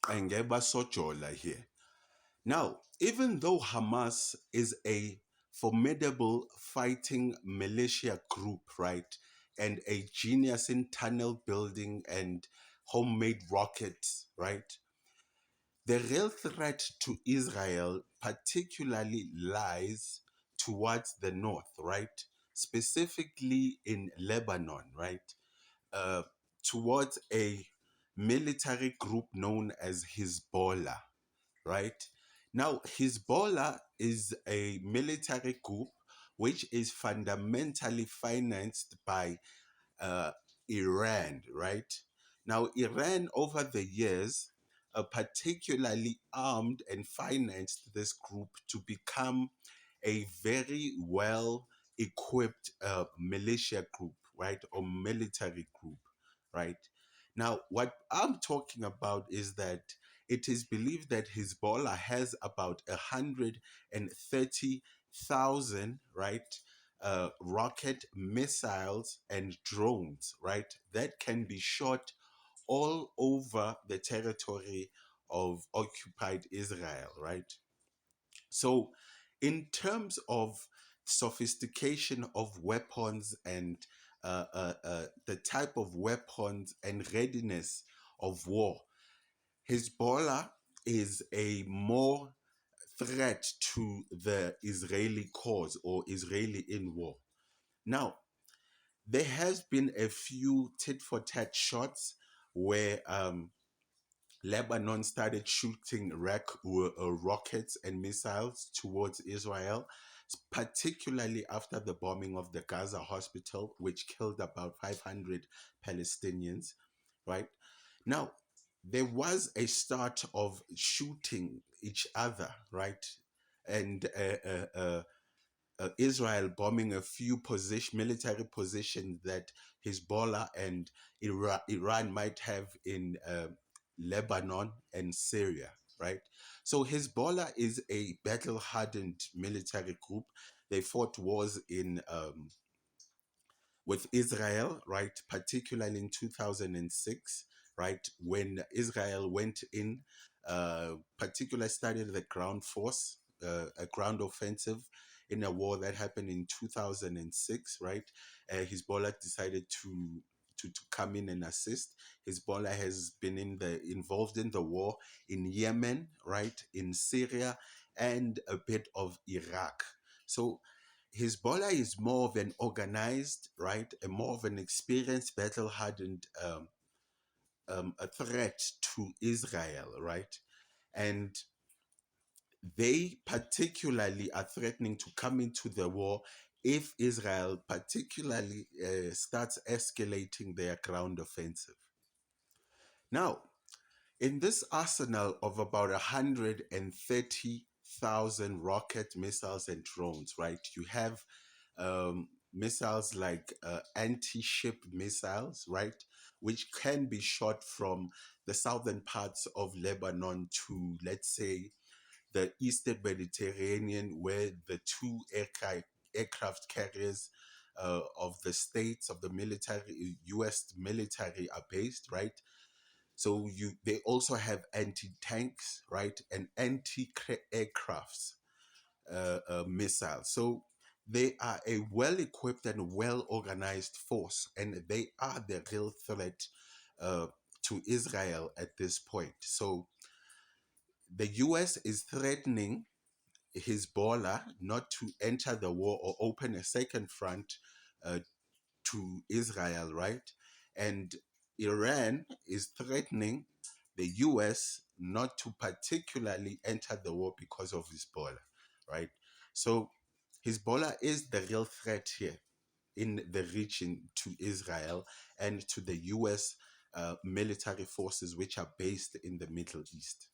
Engeba Sojola here. Now, even though Hamas is a formidable fighting militia group, right, and a genius in tunnel building and homemade rockets, right, the real threat to Israel particularly lies towards the north, right, specifically in Lebanon, right, uh, towards a military group known as Hezbollah, right? Now, Hezbollah is a military group which is fundamentally financed by uh, Iran, right? Now, Iran over the years particularly armed and financed this group to become a very well equipped militia group, right? Or military group, right? Now, what I'm talking about is that it is believed that Hezbollah has about 130,000, right, rocket missiles and drones, right, that can be shot all over the territory of occupied Israel, right? So, in terms of sophistication of weapons and the type of weapons and readiness of war, Hezbollah is a more threat to the Israeli cause or Israeli in war. Now, there has been a few tit for tat shots where Lebanon started shooting rockets and missiles towards Israel, particularly after the bombing of the Gaza hospital, which killed about 500 Palestinians, right? Now, there was a start of shooting each other, right? And Israel bombing a few military positions that Hezbollah and Iran might have in Lebanon and Syria, right? So Hezbollah is a battle-hardened military group. They fought wars in with Israel, right? Particularly in 2006, right? When Israel went in, particularly started the ground force, a ground offensive in a war that happened in 2006, right? Hezbollah decided to come in and assist. Hezbollah has been involved in the war in Yemen, right? In Syria and a bit of Iraq. So Hezbollah is more of an organized, right, and more of an experienced, battle-hardened a threat to Israel, right, and they particularly are threatening to come into the war if Israel particularly starts escalating their ground offensive. Now, in this arsenal of about 130,000 rocket missiles and drones, right, you have missiles like anti-ship missiles, right, which can be shot from the southern parts of Lebanon to, let's say, the eastern Mediterranean, where the two aircraft carriers of the states of the military, U.S. military, are based, right? So they also have anti-tanks, right, and anti-aircrafts missiles. So they are a well-equipped and well-organized force, and they are the real threat uh, to Israel at this point. So the U.S. is threatening Hezbollah not to enter the war or open a second front uh, to Israel, right? And Iran is threatening the US not to particularly enter the war because of Hezbollah, right? So Hezbollah is the real threat here in the region to Israel and to the US military forces which are based in the Middle East.